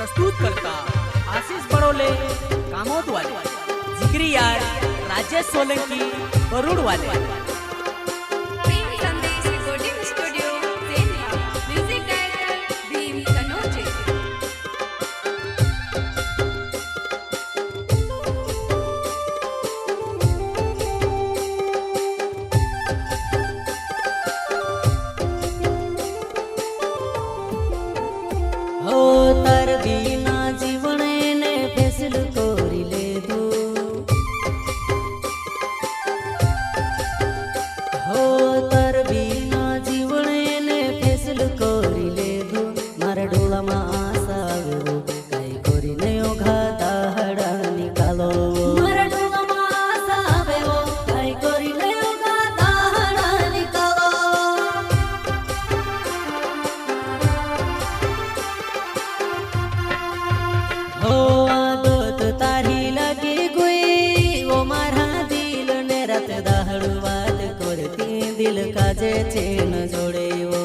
प्रस्तुत करता आशीष बड़ोले कामोद वाले, जिगरी यार राजेश सोलंकी बरूड वाले। तार बिना जीवन ने फैसल कोरी ले दो हो तार बिना जीवन ने फैसल कोरी ले दो मारा डोला मा आशा वो काई कोरी ने ओघा दाहड़ा निकालो मारा डोला मा आशा वो काई कोरी ने ओघा दाहड़ा निकालो हो आदत तारी लगी गुई वो मारा दिल ने रात दाहड़ बात करती दिल का जे चैन जोड़े हो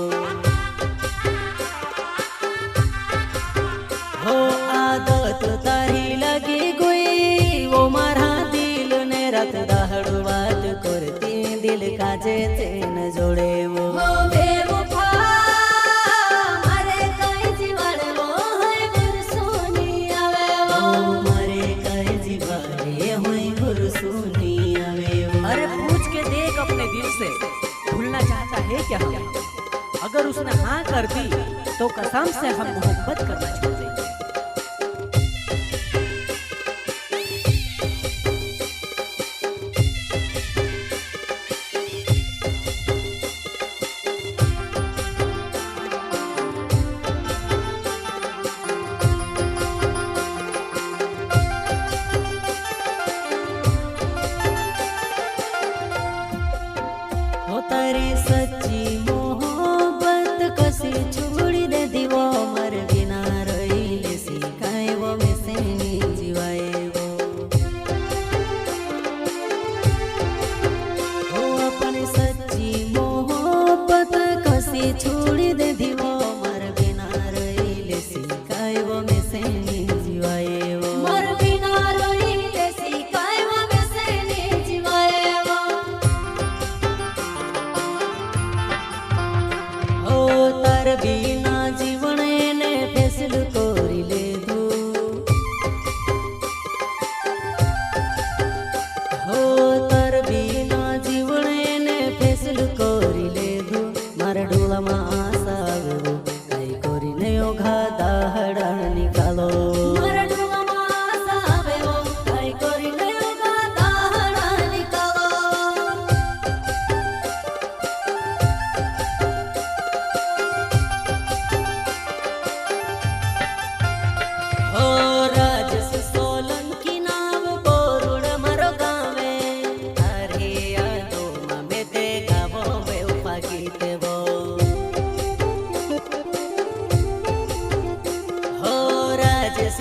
आदत तारी लगी गुई वो मारा दिल ने रात दाहड़ बात करती दिल का जे चैन जोड़े वो अरे पूछ के देख अपने दिल से, भूलना चाहता है क्या हम? अगर उसने हाँ कर दी तो कसम से हम मोहब्बत करना छोड़ देंगे। तारी सच्ची मोहब्बत कसी छोड़ी दे दीवो मर बिना रही सिखाए वो में से नी जीवाए वो अपनी सच्ची मोहब्बत कसी छोड़ी दे दीवो मर बिना रही सिखाए वो में से नी जीवाए वो मर बिना रही सिखाए वो में से नी जीवाए तार बिना जीवन ने फैसल कोरी ले दो हो तार बिना जीवन ने फैसल कोरी ले दो मारा डोला मा आशा वो काई कोरी ने ओघा दाहड़ा निकालो मारा डोला मा आशा वो काई कोरी ने ओघा दाहड़ा निकालो हो राजेश सोलंकी नाम बोरुड मरो गावे अरे यादो ममे ते गावो वे उपागीते वो हो राजेश